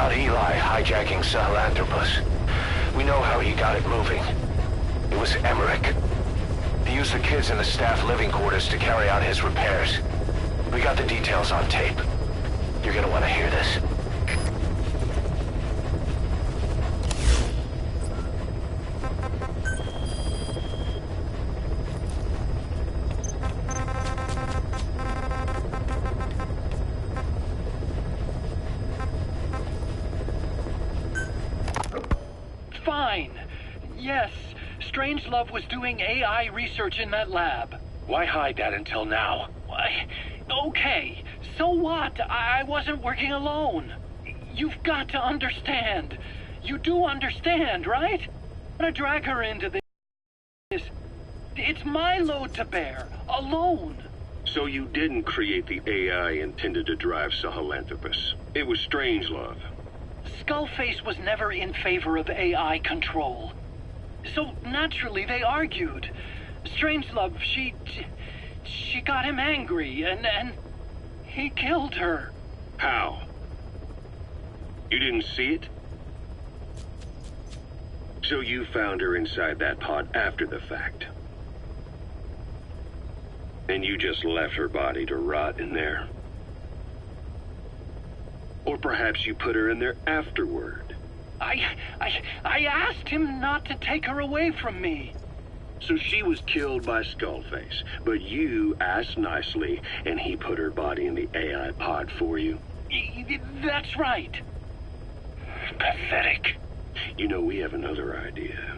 about Eli hijacking Sahelanthropus. We know how he got it moving. It was Emmerich. He used the kids in the staff living quarters to carry out his repairs. We got the details on tape. You're gonna want to hear this. Fine. Yes, Strangelove was doing AI research in that lab. Why hide that until now? Why? Okay, so what? I wasn't working alone. You've got to understand. You do understand, right? I'm gonna drag her into this. It's my load to bear, alone. So you didn't create the AI intended to drive Sahelanthropus. It was Strangelove. Skullface was never in favor of AI control. So naturally they argued. Strangelove, she got him angry and he killed her. How? You didn't see it? So you found her inside that pod after the fact. And you just left her body to rot in there. Or perhaps you put her in there afterward. I asked him not to take her away from me. So she was killed by Skullface, but you asked nicely, and he put her body in the AI pod for you? That's right. Pathetic. You know, we have another idea.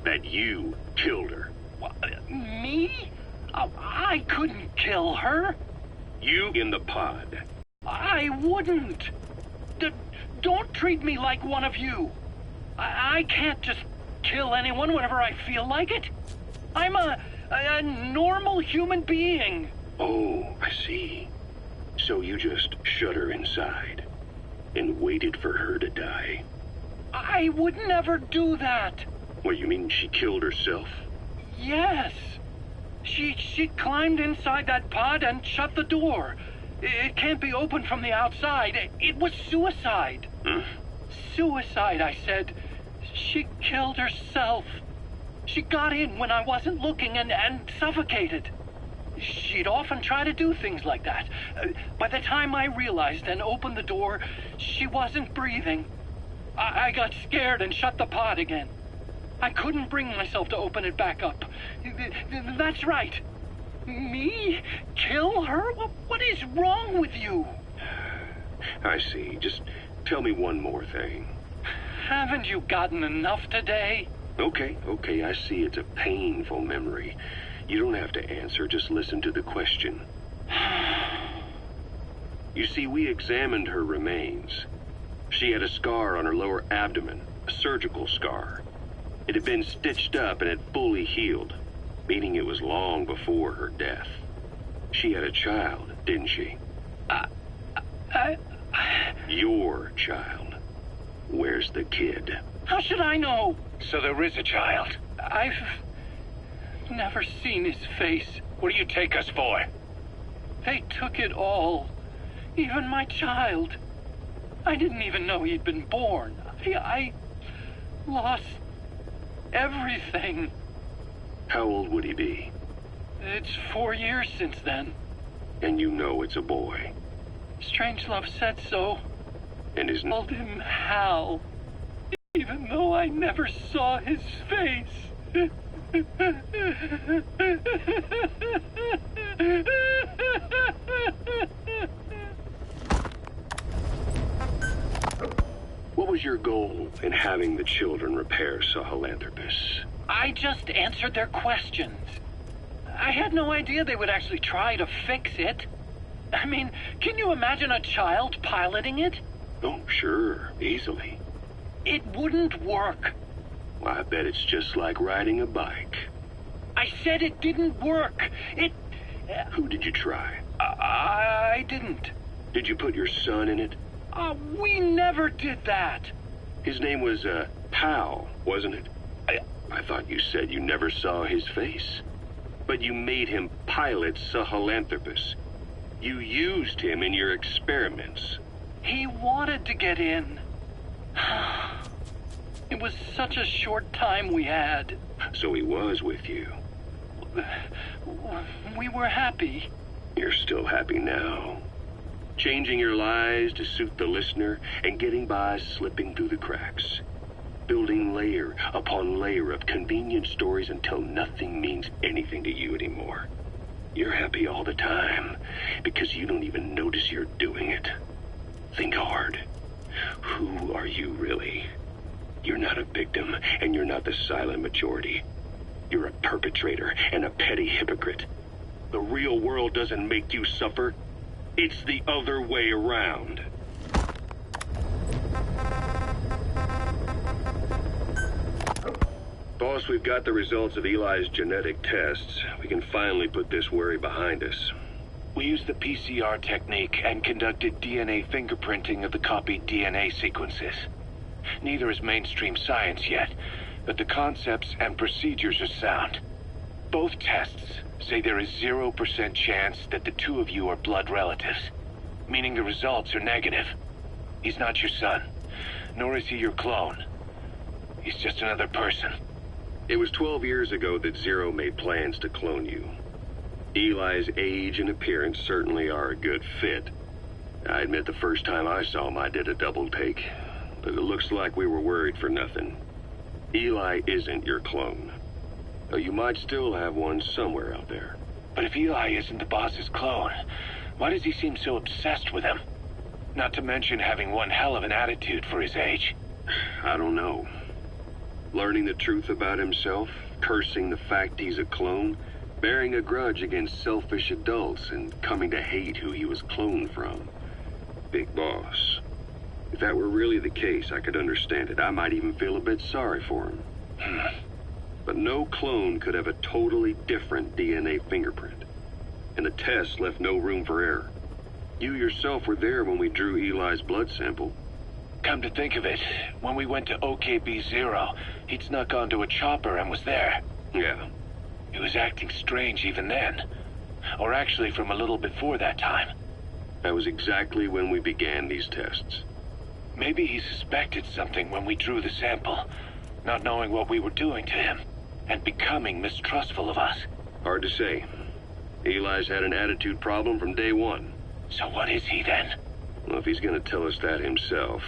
That you killed her. What, me? I couldn't kill her. You in the pod. I wouldn't. Don't treat me like one of you. I can't just kill anyone whenever I feel like it. I'm a normal human being. Oh, I see. So you just shut her inside and waited for her to die. I would never do that. What, you mean she killed herself? Yes. She climbed inside that pod and shut the door. It can't be opened from the outside. It was suicide. Suicide, I said. She killed herself. She got in when I wasn't looking and suffocated. She'd often try to do things like that. By the time I realized and opened the door, she wasn't breathing. I got scared and shut the pod again. I couldn't bring myself to open it back up. That's right. Me? Kill her? What is wrong with you? I see. Just tell me one more thing. Haven't you gotten enough today? Okay, I see it's a painful memory. You don't have to answer, just listen to the question. You see, we examined her remains. She had a scar on her lower abdomen, a surgical scar. It had been stitched up and had fully healed, meaning it was long before her death. She had a child, didn't she? Your child. Where's the kid? How should I know? So there is a child. I've never seen his face. What do you take us for? They took it all. Even my child. I didn't even know he'd been born. I lost everything. How old would he be? It's 4 years since then. And you know it's a boy. Strangelove said so. And his Called him Hal. Even though I never saw his face. What was your goal in having the children repair Sahelanthropus? I just answered their questions. I had no idea they would actually try to fix it. I mean, can you imagine a child piloting it? Oh, sure, easily. It wouldn't work. I bet it's just like riding a bike. I said it didn't work. Who did you try? I didn't. Did you put your son in it? We never did that. His name was, Hal, wasn't it? I thought you said you never saw his face. But you made him pilot Sahelanthropus. You used him in your experiments. He wanted to get in. It was such a short time we had. So he was with you. We were happy. You're still happy now. Changing your lies to suit the listener and getting by slipping through the cracks. Building layer upon layer of convenient stories until nothing means anything to you anymore. You're happy all the time because you don't even notice you're doing it. Think hard. Who are you really? You're not a victim, and you're not the silent majority. You're a perpetrator and a petty hypocrite. The real world doesn't make you suffer. It's the other way around. Boss, we've got the results of Eli's genetic tests. We can finally put this worry behind us. We used the PCR technique and conducted DNA fingerprinting of the copied DNA sequences. Neither is mainstream science yet, but the concepts and procedures are sound. Both tests say there is 0% chance that the two of you are blood relatives, meaning the results are negative. He's not your son, nor is he your clone. He's just another person. It was 12 years ago that Zero made plans to clone you. Eli's age and appearance certainly are a good fit. I admit the first time I saw him I did a double take, but it looks like we were worried for nothing. Eli isn't your clone, though you might still have one somewhere out there. But if Eli isn't the boss's clone, why does he seem so obsessed with him? Not to mention having one hell of an attitude for his age. I don't know. Learning the truth about himself, cursing the fact he's a clone, bearing a grudge against selfish adults, and coming to hate who he was cloned from. Big boss. If that were really the case, I could understand it. I might even feel a bit sorry for him. But no clone could have a totally different DNA fingerprint. And the test left no room for error. You yourself were there when we drew Eli's blood sample. Come to think of it, when we went to OKB-0, he'd snuck onto a chopper and was there. Yeah. He was acting strange even then. Or actually from a little before that time. That was exactly when we began these tests. Maybe he suspected something when we drew the sample, not knowing what we were doing to him, and becoming mistrustful of us. Hard to say. Eli's had an attitude problem from day one. So what is he then? Well, if he's gonna tell us that himself,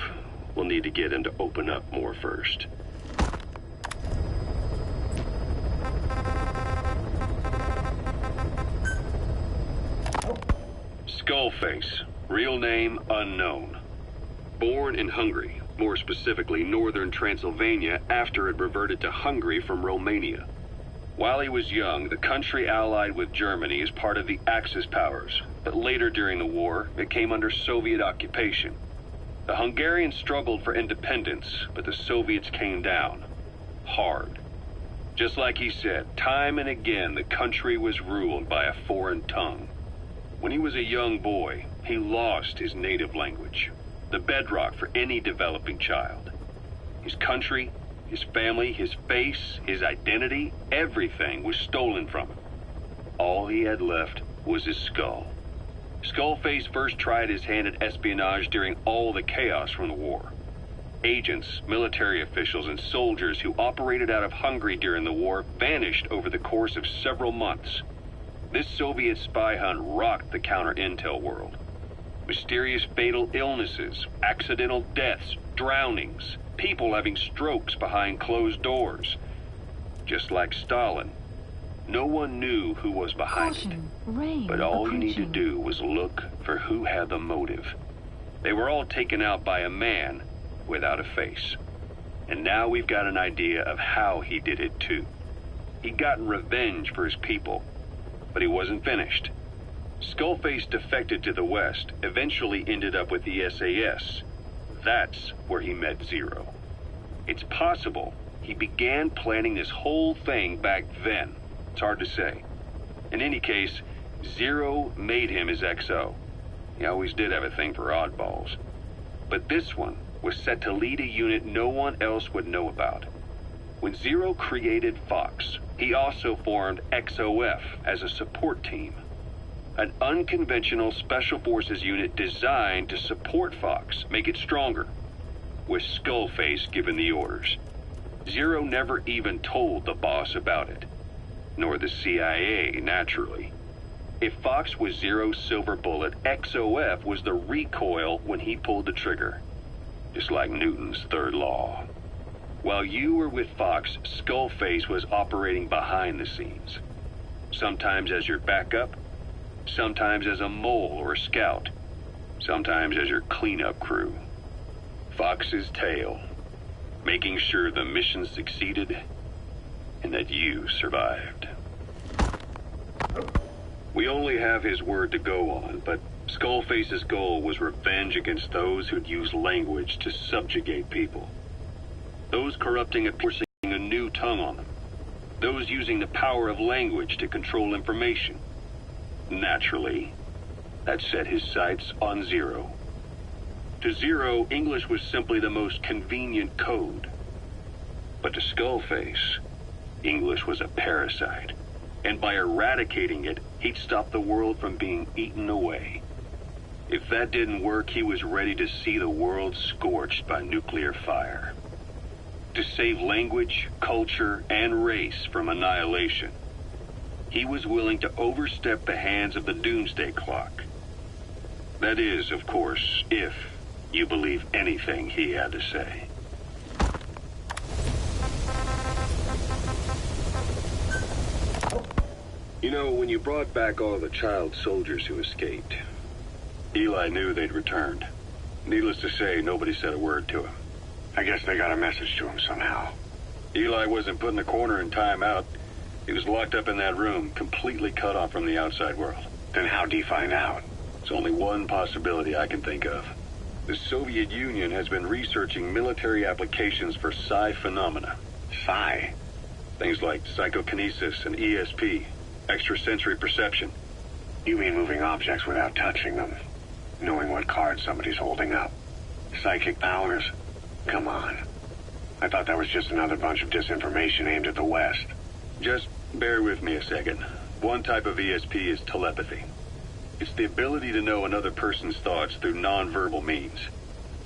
we'll need to get him to open up more first. Skullface, real name unknown. Born in Hungary, more specifically northern Transylvania, after it reverted to Hungary from Romania. While he was young, the country allied with Germany as part of the Axis powers, but later during the war, it came under Soviet occupation. The Hungarians struggled for independence, but the Soviets came down. Hard. Just like he said, time and again the country was ruled by a foreign tongue. When he was a young boy, he lost his native language, the bedrock for any developing child. His country, his family, his face, his identity, everything was stolen from him. All he had left was his skull. Skullface first tried his hand at espionage during all the chaos from the war. Agents, military officials, and soldiers who operated out of Hungary during the war vanished over the course of several months. This Soviet spy hunt rocked the counter-intel world. Mysterious fatal illnesses, accidental deaths, drownings, people having strokes behind closed doors. Just like Stalin, no one knew who was behind it. But all you need to do was look for who had the motive. They were all taken out by a man without a face. And now we've got an idea of how he did it too. He'd gotten revenge for his people, but he wasn't finished. Skullface defected to the West, eventually ended up with the SAS. That's where he met Zero. It's possible he began planning this whole thing back then. It's hard to say. In any case, Zero made him his XO. He always did have a thing for oddballs. But this one was set to lead a unit no one else would know about. When Zero created Fox, he also formed XOF as a support team. An unconventional special forces unit designed to support Fox, make it stronger, with Skullface giving the orders. Zero never even told the boss about it, nor the CIA, naturally. If Fox was Zero's silver bullet, XOF was the recoil when he pulled the trigger, just like Newton's third law. While you were with Fox, Skullface was operating behind the scenes, sometimes as your backup, sometimes as a mole or a scout, sometimes as your cleanup crew. Fox's tail, making sure the mission succeeded and that you survived. We only have his word to go on, but Skullface's goal was revenge against those who'd use language to subjugate people. Those corrupting and forcing a new tongue on them. Those using the power of language to control information. Naturally, that set his sights on Zero. To Zero, English was simply the most convenient code. But to Skullface, English was a parasite. And by eradicating it, he'd stop the world from being eaten away. If that didn't work, he was ready to see the world scorched by nuclear fire. To save language, culture, and race from annihilation, he was willing to overstep the hands of the doomsday clock. That is, of course, if you believe anything he had to say. You know, when you brought back all the child soldiers who escaped, Eli knew they'd returned. Needless to say, nobody said a word to him. I guess they got a message to him somehow. Eli wasn't put in a corner in timeout. He was locked up in that room, completely cut off from the outside world. Then how'd he find out? There's only one possibility I can think of. The Soviet Union has been researching military applications for psi phenomena. Psi? Things like psychokinesis and ESP, extrasensory perception. You mean moving objects without touching them? Knowing what card somebody's holding up? Psychic powers? Come on. I thought that was just another bunch of disinformation aimed at the West. Just bear with me a second. One type of ESP is telepathy. It's the ability to know another person's thoughts through nonverbal means.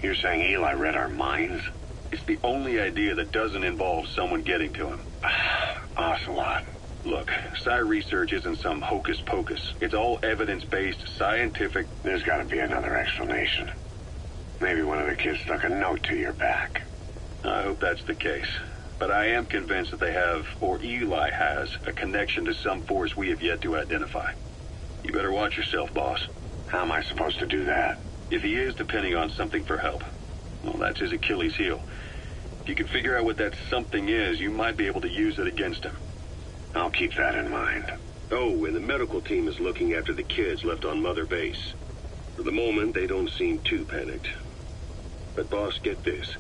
You're saying Eli read our minds? It's the only idea that doesn't involve someone getting to him. Ocelot. Look, psi research isn't some hocus pocus. It's all evidence-based, scientific... There's got to be another explanation. Maybe one of the kids stuck a note to your back. I hope that's the case. But I am convinced that they have, or Eli has, a connection to some force we have yet to identify. You better watch yourself, boss. How am I supposed to do that? If he is depending on something for help, well, that's his Achilles heel. If you can figure out what that something is, you might be able to use it against him. I'll keep that in mind. Oh, and the medical team is looking after the kids left on Mother Base. For the moment, they don't seem too panicked. But boss, get this.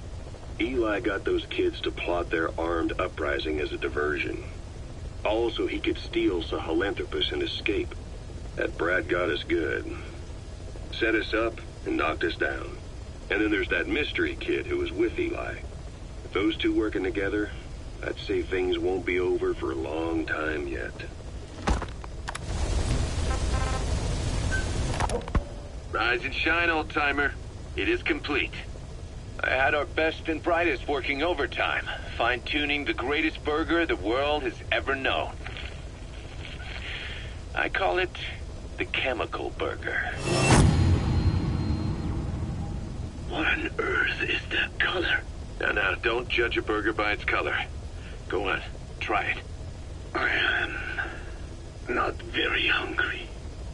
Eli got those kids to plot their armed uprising as a diversion. Also, he could steal Sahelanthropus and escape. That brat got us good. Set us up and knocked us down. And then there's that mystery kid who was with Eli. With those two working together, I'd say things won't be over for a long time yet. Rise and shine, old-timer. It is complete. I had our best and brightest working overtime, fine-tuning the greatest burger the world has ever known. I call it the chemical burger. What on earth is that color? Now, don't judge a burger by its color. Go on, try it. I am not very hungry.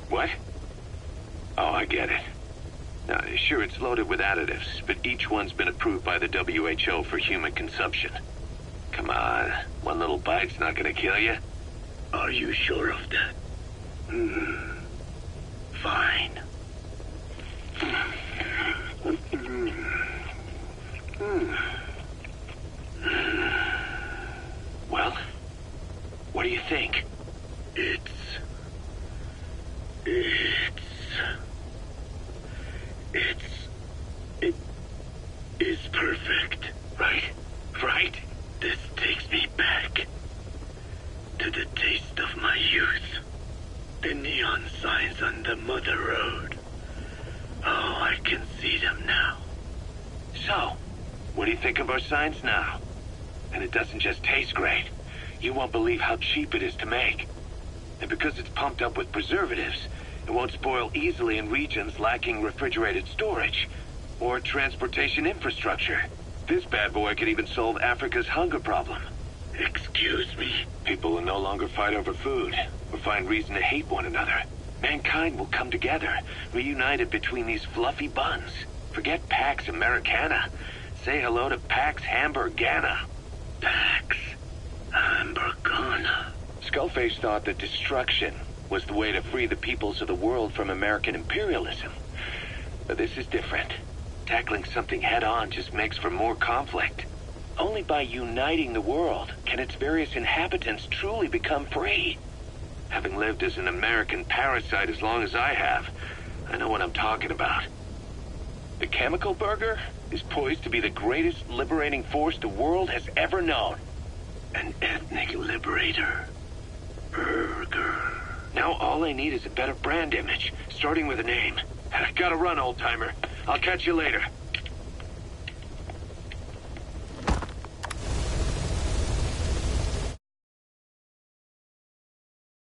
What? Oh, I get it. Now, sure, it's loaded with additives, but each one's been approved by the WHO for human consumption. Come on, one little bite's not gonna kill you. Are you sure of that? Fine. Well, what do you think? It is perfect. Right? Right? This takes me back to the taste of my youth. The neon signs on the mother road. Oh, I can see them now. So, what do you think of our signs now? And it doesn't just taste great. You won't believe how cheap it is to make. And because it's pumped up with preservatives, it won't spoil easily in regions lacking refrigerated storage or transportation infrastructure. This bad boy could even solve Africa's hunger problem. Excuse me? People will no longer fight over food or find reason to hate one another. Mankind will come together, reunited between these fluffy buns. Forget Pax Americana. Say hello to Pax Hamburgana. Pax Hamburgana. Skullface thought that destruction was the way to free the peoples of the world from American imperialism. But this is different. Tackling something head-on just makes for more conflict. Only by uniting the world can its various inhabitants truly become free. Having lived as an American parasite as long as I have, I know what I'm talking about. The chemical burger is poised to be the greatest liberating force the world has ever known. An ethnic liberator. Burger. Now all I need is a better brand image, starting with a name. Gotta run, old-timer. I'll catch you later.